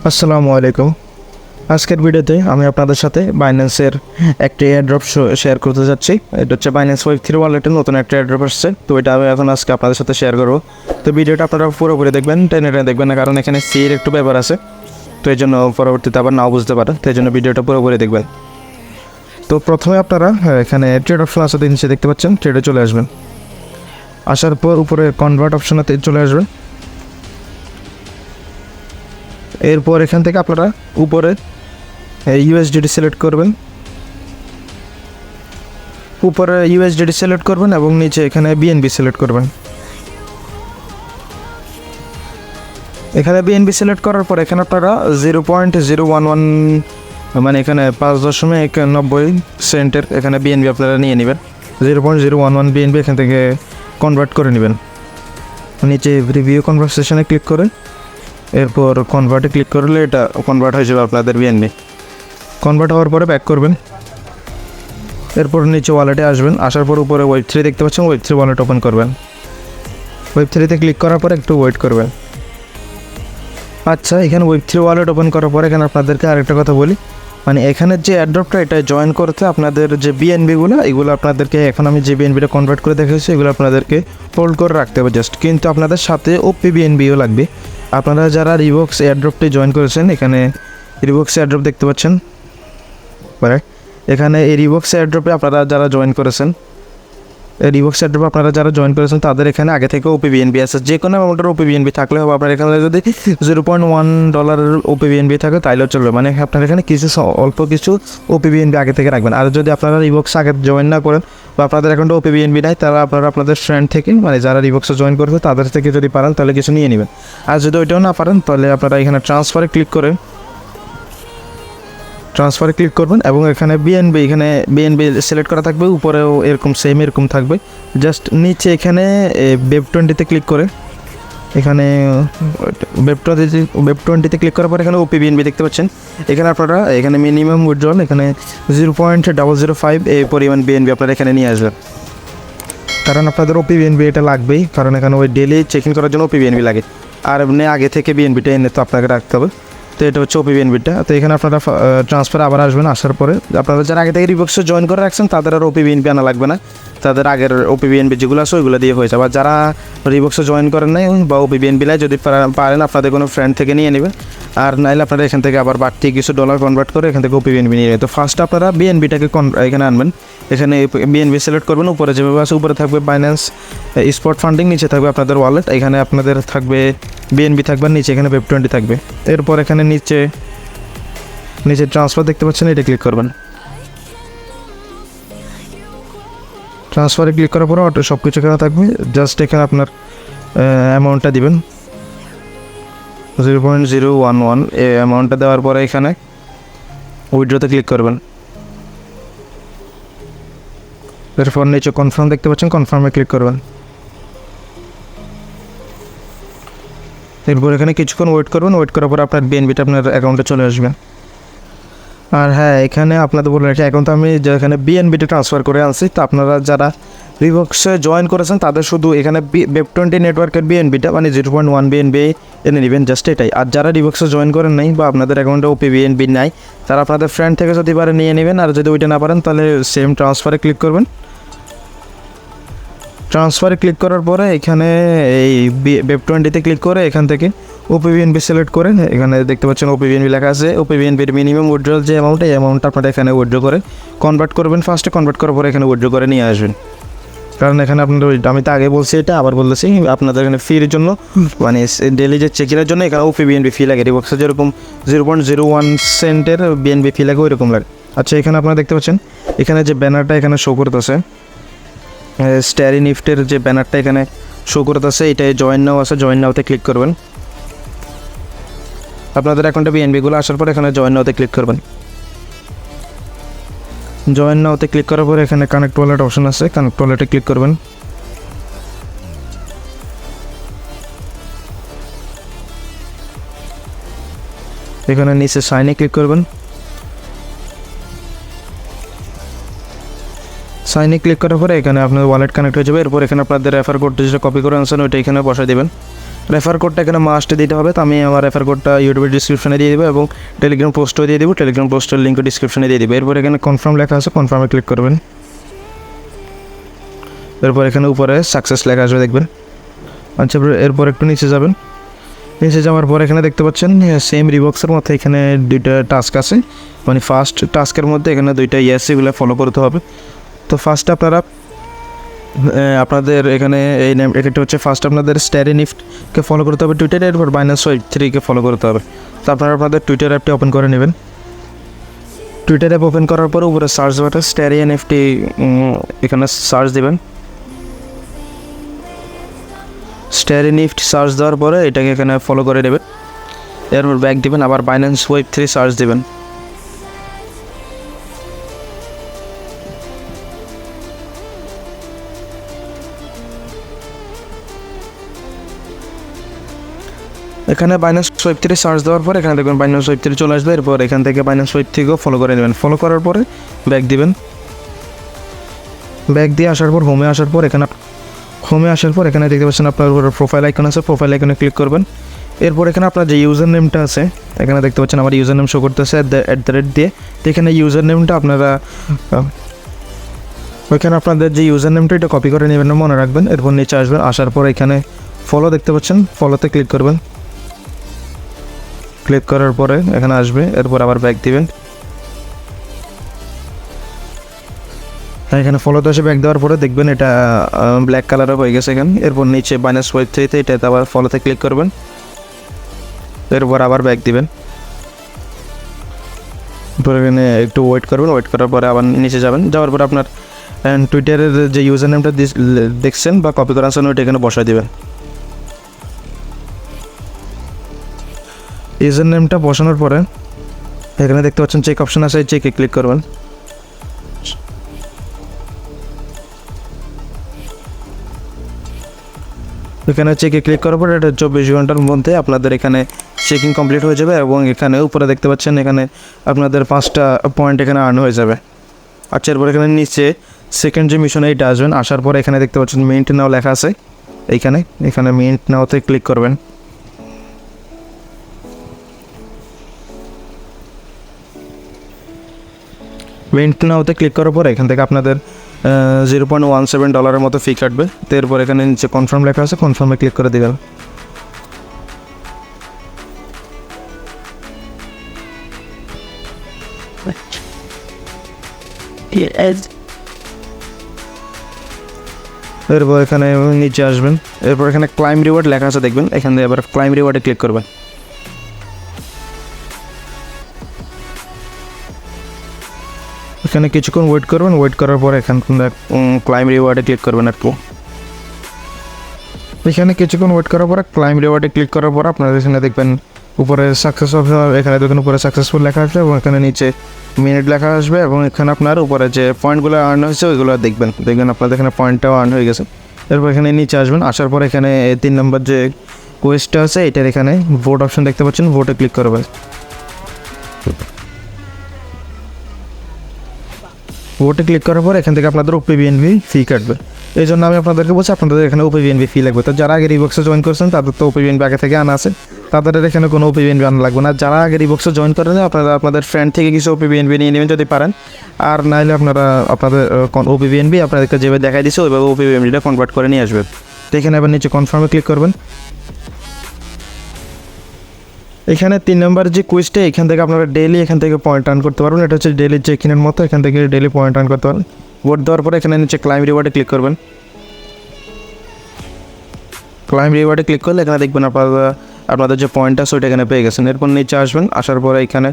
আসসালামু আলাইকুম। আজকের ভিডিওতে আমি আপনাদের সাথে বাইন্যান্সের একটি এয়ারড্রপ শেয়ার করতে যাচ্ছি। এটা হচ্ছে বাইন্যান্স Web3 ওয়ালেটের নতুন একটা এয়ারড্রপ আসছে, তো এটা আমি এখন আজকে আপনাদের সাথে শেয়ার করবো। তো ভিডিওটা আপনারা পুরোপুরি দেখবেন, টেনে দেখবেন না, কারণ এখানে সির একটু ব্যাপার আছে, তো এই জন্য পরবর্তীতে আবার নাও বুঝতে পারে, তো এই জন্য ভিডিওটা পুরোপুরি দেখবেন। তো প্রথমে আপনারা এখানে ট্রেড অপশন আছে, নিচে দেখতে পাচ্ছেন, ট্রেডে চলে আসবেন। আসার পর উপরে কনভার্ট অপশনেতে চলে আসবেন। এরপর এখান থেকে আপনারা উপরে ইউএসডিটি সিলেক্ট করবেন, উপরে ইউএসডিটি সিলেক্ট করবেন এবং নিচে এখানে বিএনবি সিলেক্ট করবেন। এখানে বিএনবি সিলেক্ট করার পর এখানে আপনারা 0.011 মানে এখানে 5.90 সেন্টের এখানে বিএনবি আপনারা নিয়ে নেবেন। 0.011 বিএনবি এখান থেকে কনভার্ট করে নেবেন। নিচে রিভিউ কনভার্সেশনে ক্লিক করে এরপর কনভার্টে ক্লিক করলে এটা কনভার্ট হয়ে যাবে আপনাদের বিএনবি। কনভার্ট হওয়ার পরে ব্যাক করবেন, এরপর নিচে ওয়ালেটে আসবেন। আসার পর উপরে Web3 দেখতে পাচ্ছেন, Web3 ওয়ালেট ওপেন করবেন। Web3তে ক্লিক করার পর একটু ওয়েট করবেন। আচ্ছা, এখানে Web3 ওয়ালেট ওপেন করার পর এখানে আপনাদেরকে আরেকটা কথা বলি, মানে এখানের যে অ্যাড্রপটা এটা জয়েন করতে আপনাদের যে বিএনবিগুলো, এগুলো আপনাদেরকে এখন আমি যে বিএনবিটা কনভার্ট করে দেখেছি এগুলো আপনাদেরকে হোল্ড করে রাখতে হবে জাস্ট, কিন্তু আপনাদের সাথে ওপি বিএনবিও লাগবে। আপনারা যারা রিভক্স এয়ারড্রপটি জয়েন করেছেন, এখানে রিভক্স এয়ারড্রপ দেখতে পাচ্ছেন, এখানে এই রিভক্স এয়ারড্রপে আপনারা যারা জয়েন করেছেন, রিভক্স এয়ারড্রপে আপনারা যারা জয়েন করেছেন তাদের এখানে আগে থেকে ওপি বিএনবি আছে। যে কোনো অ্যামাউন্টের ওপি বিএনবি থাকলে হবে। আপনার এখানে যদি $0.1 ওপি বিএনবি থাকে তাইলেও চলবে, মানে আপনার এখানে কিছু অল্প কিছু ওপি বিএনবি আগে থেকে রাখবেন। আর যদি আপনারা রিভক্স আগে জয়েন না করেন বা আপনাদের অ্যাকাউন্টে ওপি বিএনবি নাই, তারা আপনারা আপনাদের ফ্রেন্ড থেকে, মানে যারা রিভক্সে জয়েন করেছে তাদের থেকে যদি পারেন তাহলে কিছু নিয়ে নেবেন। আর যদি ওইটাও না পারেন তাহলে আপনারা এখানে ট্রান্সফারে ক্লিক করবেন এবং এখানে বিএনবি সিলেক্ট করা থাকবে, উপরেও এরকম থাকবে। জাস্ট নিচে এখানে Web20তে ক্লিক করে এখানে Web20তে ক্লিক করার পর এখানে ওপি বিএনবি দেখতে পাচ্ছেন। এখানে আপনারা এখানে মিনিমাম উইথড্রল এখানে 0.005 এই পরিমাণ বিএনবি আপনারা এখানে নিয়ে আসবেন, কারণ আপনাদের ওপি বিএনবি এটা লাগবেই, কারণ এখানে ওই ডেলি চেক ইন করার জন্য ওপি বিএনবি লাগে। আর এমনি আগে থেকে বিএনবিটা এনে তো আপনাকে রাখতে হবে, তো এটা হচ্ছে ওপি বিএনবিটা। তো এখানে আপনারা ট্রান্সফারে আবার আসবেন। আসার পরে আপনারা যারা আগে থেকে রিভক্সে জয়েন করে রাখছেন তাদের আর ওপি বিএনবি আনা লাগবে না, তাদের আগের ওপি বিএনবি যেগুলো আছে ওইগুলো দিয়ে হয়ে যাবে। আর যারা রিভক্সে জয়েন করেন নাই বা ওপি বিএনবি নাই, যদি পারেন আপনাদের কোনো ফ্রেন্ড থেকে নিয়ে নেবেন, আর নাইলে আপনারা এখান থেকে আবার বাড়তি কিছু ডলার কনভার্ট করে এখান থেকে ওপি বিএনবি নিয়ে নেবেন। তো ফার্স্ট আপনারা বিএনবিটাকে এখানে আনবেন, এখানে বিএনবি সিলেক্ট করবেন। উপরে যেভাবে আছে উপরে থাকবে বাইন্যান্স স্পট ফান্ডিং, নিচে থাকবে আপনাদের ওয়ালেট, এখানে আপনাদের থাকবে বিএনবি থাকবে, নিচে এখানে Web20 থাকবে। এরপর এখানে নিচে ট্রান্সফার দেখতে পাচ্ছেন, এটা ক্লিক করবেন। ট্রান্সফারে ক্লিক করার পরে অটো সব কিছু এখানে থাকবে, জাস্ট এখানে আপনার অ্যামাউন্টটা দিবেন 0.011। এই অ্যামাউন্টটা দেওয়ার পরে এখানে উইথড্রতে ক্লিক করবেন। এরপর নিচে কনফার্ম দেখতে পাচ্ছেন, কনফার্মে ক্লিক করবেন। এরপর এখানে কিছুক্ষণ ওয়েট করবেন, ওয়েট করার পর আপনার বিএনবিটা আপনার অ্যাকাউন্টে চলে আসবে। আর হ্যাঁ, এখানে আপনাদের বলে রাখি, এখন তো আমি যেখানে বিএনবিটা ট্রান্সফার করে আনছি, তো আপনারা যারা রিভক্সে জয়েন করেছেন তাদের শুধু এখানে Web20 নেটওয়ার্কের বিএনবিটা মানে 0.1 বিএনবি এনে নেবেন, জাস্ট এটাই। আর যারা রিভক্সে জয়েন করেন নাই বা আপনাদের অ্যাকাউন্টে ওপি বিএনবি নাই, তারা আপনাদের ফ্রেন্ড থেকে যদি পারে নিয়ে নেবেন। আর যদি ওইটা না পারেন তাহলে সেম ট্রান্সফারে ক্লিক করবেন। ট্রান্সফারে ক্লিক করার পরে এখানে এই Web20তে ক্লিক করে এখান থেকে ওপি বিএনবি সিলেক্ট করে এখানে দেখতে পাচ্ছেন ওপি বিএনবি লেখা আছে। ওপি বিএনবির মিনিমাম উইথড্রল যে অ্যামাউন্ট, এই অ্যামাউন্টটা আপনারা এখানে উইথড্র করে কনভার্ট করবেন। ফার্স্টে কনভার্ট করার পরে এখানে উইথড্র করে নিয়ে আসবেন, কারণ এখানে আপনাদের আমি তো আগে বলছি, এটা আবার বলতেছি, আপনাদের এখানে ফির জন্য মানে ডেলি যে চেকিংয়ের জন্য এখানে ওপি বিএনবি ফি লাগে। রিভক্সে যেরকম 0.01 সেন্টের বিএনবি ফি লাগে ওইরকম লাগে। আচ্ছা, এখানে আপনারা দেখতে পাচ্ছেন এখানে যে ব্যানারটা এখানে শো করতেছে, স্টারি নিফটের যে ব্যানারটা এখানে শো করতেছে, এটাই জয়েন নাও আছে, জয়েন নাওতে ক্লিক করবেন। আপনাদের অ্যাকাউন্টে বিএনবিগুলো আসার পর এখানে জয়েন নাওতে ক্লিক করবেন। জয়েন নাওতে ক্লিক করার পর এখানে কানেক্ট ওয়ালেট অপশন আছে, কানেক্ট ওয়ালেটে ক্লিক করবেন। এখানে নিচে সাইনে ক্লিক করবেন। সাইনে ক্লিক করার পরে এখানে আপনার ওয়ালেট কানেক্ট হয়ে যাবে। এরপর এখানে আপনাদের রেফার কোডটা যেটা কপি করে আনছেন ওইটা এখানে বসাই দেবেন। রেফার কোডটা এখানে মাস্ট দিতে হবে, তো আমি আমার রেফার কোডটা ইউটিউবের ডিসক্রিপশনে দিয়ে দেবো এবং টেলিগ্রাম পোস্টও দিয়ে দেবো, টেলিগ্রাম পোস্টের লিঙ্কও ডিসক্রিপশনে দিয়ে দেবো। এরপর এখানে কনফার্ম লেখা আছে, কনফার্মে ক্লিক করবেন। এরপর এখানে উপরে সাকসেস লেখা আসবে দেখবেন। আচ্ছা, এরপর একটু নিচে যাবেন। নিচে যাওয়ার পর এখানে দেখতে পাচ্ছেন সেম রিবক্সের মধ্যে এখানে দুইটা টাস্ক আছে, মানে ফার্স্ট টাস্কের মধ্যে এখানে দুইটা ইয়েস এগুলো ফলো করতে হবে। তো ফার্স্ট আপনারা আপনাদের এখানে এই নেম এটা হচ্ছে ফার্স্ট আপনাদের স্টারি নিফটকে ফলো করতে হবে টুইটারে, এরপর বাইন্যান্স ওয়েব3কে ফলো করতে হবে। তো আপনারা আপনাদের টুইটার অ্যাপটি ওপেন করে নেবেন। টুইটার অ্যাপ ওপেন করার পরে উপরে সার্চ বাটন স্টারি এনএফটি এখানে সার্চ দেবেন। স্টারি নিফট সার্চ দেওয়ার পরে এটাকে এখানে ফলো করে নেবেন। এরপর ব্যাক দেবেন, আবার বাইন্যান্স ওয়েব3 সার্চ দেবেন। এখানে বাইন্যান্স ওয়েব3 সার্চ দেওয়ার পর এখানে দেখবেন বাইন্যান্স ওয়েব3 চলে আসবে। এরপর এখান থেকে বাইন্যান্স ওয়েব3কেও ফলো করে নেবেন। ফলো করার পরে ব্যাক দিবেন। ব্যাক দিয়ে আসার পর হোমে আসার পর এখানে দেখতে পাচ্ছেন আপনার প্রোফাইল আইকন আছে, প্রোফাইল আইকনে ক্লিক করবেন। এরপর এখানে আপনার যে ইউজার নেমটা আছে এখানে দেখতে পাচ্ছেন আমার ইউজার নেম শো করতেছে @ দিয়ে। তো এখানে ইউজার নেমটা আপনারা ওইখানে আপনাদের যে ইউজার নেমটা এটা কপি করে নেবেন, মনে রাখবেন। এরপর নিচে আসবেন, আসার পর এখানে ফলো দেখতে পাচ্ছেন, ফলোতে ক্লিক করবেন। ক্লিক করার পরে এখানে আসবে, এরপর আবার ব্যাক দিবেন। এখানে ফলোতে এসে ব্যাক দেওয়ার পরে দেখবেন এটা ব্ল্যাক কালারের হয়ে গেছে এখানে। এরপর নিচে বাইন্যান্স ওয়েব3তে এটাতে আবার ফলোতে ক্লিক করবেন, এরপর আবার ব্যাক দিবেন। এরপর এখানে একটু ওয়েট করবেন, ওয়েট করার পরে আবার নিচে যাবেন। যাওয়ার পরে আপনার টুইটারের যে ইউজার নেমটা দেখছেন বা কপি করা আছেন ওইটা এখানে বসায় দেবেন। ইউজার নেমটা বসানোর পরে এখানে দেখতে পাচ্ছেন চেক অপশন আছে, চেকে ক্লিক করবেন। এখানে চেকে ক্লিক করার পরে এটা 24 ঘন্টার মধ্যে আপনাদের এখানে চেকিং কমপ্লিট হয়ে যাবে এবং এখানে উপরে দেখতে পাচ্ছেন এখানে আপনাদের 5টা পয়েন্ট এখানে আর্ন হয়ে যাবে। আচ্ছা, এরপর এখানে নিচে সেকেন্ড যে মিশনে এইটা আসবেন। আসার পরে এখানে দেখতে পাচ্ছেন মিন্ট নাও লেখা আছে, এখানে মিন্ট নাওতে ক্লিক করবেন। মিন্ট নাওতে ক্লিক করার পরে এখান থেকে আপনাদের $0.17 মতো ফি কাটবে। তো এরপর এখানে নিচে কনফার্ম লেখা আছে, কনফার্মে ক্লিক করে দেবেন। এরপর এখানে নিচে আসবেন, এরপর এখানে ক্লাইম রিওয়ার্ড লেখা আছে দেখবেন, এখান থেকে এবার ক্লাইম রিওয়ার্ডে ক্লিক করবেন। এখানে কিছুক্ষণ ওয়েট করবেন, ওয়েট করার পর এখান থেকে ক্লাইম রিওয়ার্ডে ক্লিক করবেন। আর এখানে কিছুক্ষণ ওয়েট করার পরে ক্লাইম রিওয়ার্ডে ক্লিক করার পর আপনারা এখানে দেখবেন উপরে সাকসেস হবে, এখানে দেখুন উপরে সাকসেসফুল লেখা আসবে এবং এখানে নিচে মিনিট লেখা আসবে এবং এখানে আপনার উপরে যে পয়েন্টগুলো আর্ন হয়েছে ওইগুলো দেখবেন আপনাদের এখানে পয়েন্টটাও আর্ন হয়ে গেছে। এরপর এখানে নিচে আসবেন, আসার পর এখানে 3 নম্বর যে কোয়েস্টটা আছে এটার এখানে ভোট অপশন দেখতে পাচ্ছেন, ভোটে ক্লিক করবেন। ভোটে ক্লিক করার পর এখান থেকে আপনাদের OPBNB ফি কাটবে। এই জন্য আমি আপনাদেরকে বলছি আপনাদের এখানে OPBNB ফি লাগবে। তো যারা আগে রিবক্সে জয়েন করছেন তাদের তো OPBNB আগে থেকে আনা আছে, তাদের এখানে কোনো OPBNB আনা লাগবে না। যারা আগে রিবক্সে জয়েন করেন আপনারা আপনাদের ফ্রেন্ড থেকে কিছু OPBNB নিয়ে নেবেন যদি পারেন, আর নাহলে আপনারা আপনাদের OPBNB আপনাদেরকে যেভাবে দেখাই দিচ্ছে ওইভাবে OPBNBটা কনভার্ট করে নিয়ে আসবেন। তো এখানে আবার নিচে কনফার্মে ক্লিক করবেন। এখানে 3 নম্বর যে কুইজটা এখান থেকে আপনারা ডেইলি এখান থেকে পয়েন্ট আর্ন করতে পারবেন। এটা হচ্ছে ডেইলি চেক-ইনের মতো, এখান থেকে ডেইলি পয়েন্ট আর্ন করতে পারবেন। ভোট দেওয়ার পরে এখানে নিচে ক্লাইম রিওয়ার্ডে ক্লিক করবেন। ক্লাইম রিওয়ার্ডে ক্লিক করলে এখানে দেখবেন আপনাদের যে পয়েন্ট আছে ওইটা এখানে পেয়ে গেছেন। এরপর নিচে আসবেন, আসার পরে এখানে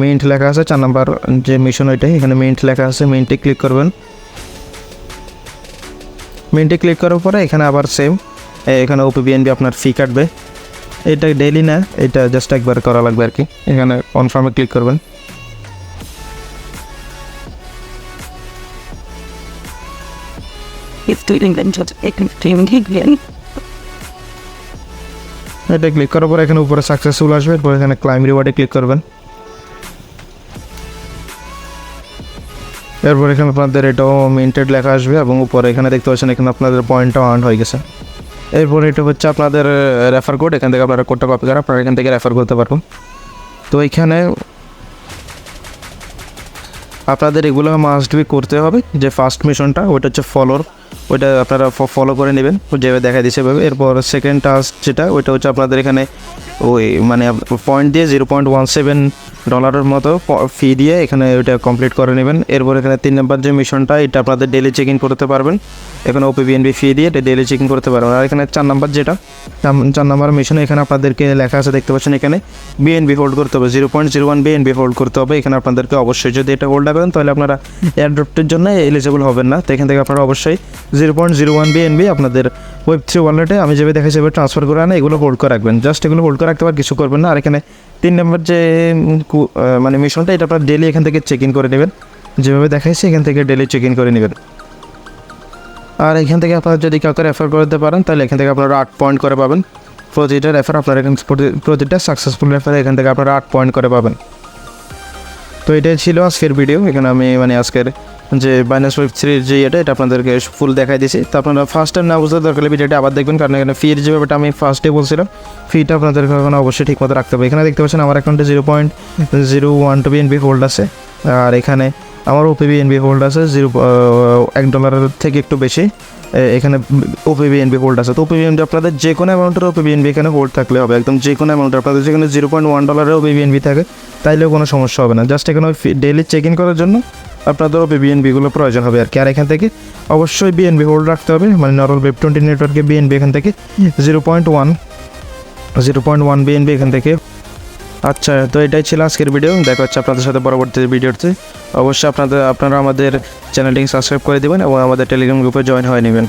মিন্ট লেখা আছে 4 নম্বর যে মিশন ওইটাই, এখানে মিন্ট লেখা আছে, মিন্টে ক্লিক করবেন। মিন্টে ক্লিক করার পরে এখানে আবার সেম এখানে OPBNB আপনার ফি কাটবে। এটা ডেইলি না, এটা জাস্ট একবার করা লাগবে আর কি। এখানে কনফার্মে ক্লিক করবেন। এটা ক্লিক করার পর এখানে উপরে সাকসেসফুল আসবে, এরপর এখানে ক্লাইম রিওয়ার্ডে ক্লিক করবেন। এরপর এখানে আপনাদের এটাও মিন্টেড লেখা আসবে এবং উপরে এখানে দেখতে পাচ্ছেন এখানে আপনাদের পয়েন্টটাও আর্ন হয়ে গেছে। এরপর এটা হচ্ছে আপনাদের রেফার কোড, এখান থেকে আপনারা কোডটা কপি করে আপনারা এখান থেকে রেফার করতে পারবেন। তো এখানে আপনাদের এগুলো মাস্ট বি করতে হবে। যে ফার্স্ট মিশনটা ওইটা হচ্ছে ফলোর, ওইটা আপনারা ফলো করে নেবেন যেভাবে দেখা দিচ্ছে এভাবে। এরপর সেকেন্ড টাস্ক যেটা ওইটা হচ্ছে আপনাদের এখানে ওই মানে পয়েন্ট দিয়ে $0.17 মতো ফি দিয়ে এখানে ওইটা কমপ্লিট করে নেবেন। এরপর এখানে 3 নম্বর যে মিশনটা এটা আপনাদের ডেলি চেক ইন করতে পারবেন, এখানে OPBNB ফি দিয়ে এটা ডেলি চেক ইন করতে পারবেন। আর এখানে 4 নম্বর যেটা 4 নম্বর মিশন এখানে আপনাদেরকে লেখা আছে দেখতে পাচ্ছেন, এখানে BNB হোল্ড করতে হবে, 0.01 BNB হোল্ড করতে হবে। এখানে আপনাদেরকে অবশ্যই যদি এটা হোল্ড করেন তাহলে আপনারা এয়ারড্রপটের জন্য এলিজিবল হবেন না। তো এখান থেকে আপনারা অবশ্যই 0.01 BNB আপনাদের Web3 ওয়ালেটে আমি যেভাবে দেখাই সেভাবে ট্রান্সফার করে আনে এগুলো হোল্ড করে রাখবেন। জাস্ট এগুলো হোল্ড করে রাখতে পার, কিছু করবেন না। আর এখানে 3 নম্বর যে মানে মিশনটা এটা আপনারা ডেলি এখান থেকে চেক ইন করে নেবেন, যেভাবে দেখাইছি এখান থেকে ডেলি চেক ইন করে নেবেন। আর এখান থেকে আপনারা যদি কাউকে রেফার করতে পারেন তাহলে এখান থেকে আপনারা 8 পয়েন্ট করে পাবেন প্রতিটা রেফার। আপনারা এখানে প্রতিটা সাকসেসফুল রেফার এখান থেকে আপনারা 8 পয়েন্ট করে পাবেন। তো এটাই ছিল আজকের ভিডিও। এখানে আমি মানে আজকের যে Binance Web3 যে এটা আপনাদেরকে ফুল দেখাই দিয়েছি। তো আপনারা ফার্স্ট টাইম না বুঝতে দরকার ভিডিওটা আবার দেখবেন, কারণ এখানে ফির যে ব্যাপারটা আমি ফার্স্টে বলছিলাম ফিটা আপনাদেরকে এখানে অবশ্যই ঠিকমতো রাখতে হবে। এখানে দেখতে পাচ্ছেন আমার অ্যাকাউন্টে 0.01 BNB হোল্ড আছে, আর এখানে আমার OPBNB হোল্ড আছে $1 থেকে একটু বেশি। এখানে OPBNB হোল্ড আছে। তো OPBNB আপনাদের যে কোনো অ্যামাউন্টের OPBNB এখানে হোল্ড থাকলে হবে, একদম যে কোনো অ্যামাউন্টের। আপনাদের যেখানে $0.1 OPBNB থাকে তাইলেও কোনো সমস্যা হবে না। জাস্ট এখানে ডেইলি চেক ইন করার জন্য আপনাদের OPBNBগুলো প্রয়োজন হবে আর কি। আর এখান থেকে অবশ্যই BNB হোল্ড রাখতে হবে, মানে নরমাল Web20 নেটওয়ার্কে BNB এখান থেকে 0.1 BNB এখান থেকে। আচ্ছা, তো এটাই ছিল আজকের ভিডিও। দেখা হচ্ছে আপনাদের সাথে পরবর্তী ভিডিওতে। অবশ্যই আপনারা আমাদের চ্যানেলটিকে সাবস্ক্রাইব করে দেবেন এবং আমাদের টেলিগ্রাম গ্রুপে জয়েন হয়ে নেবেন।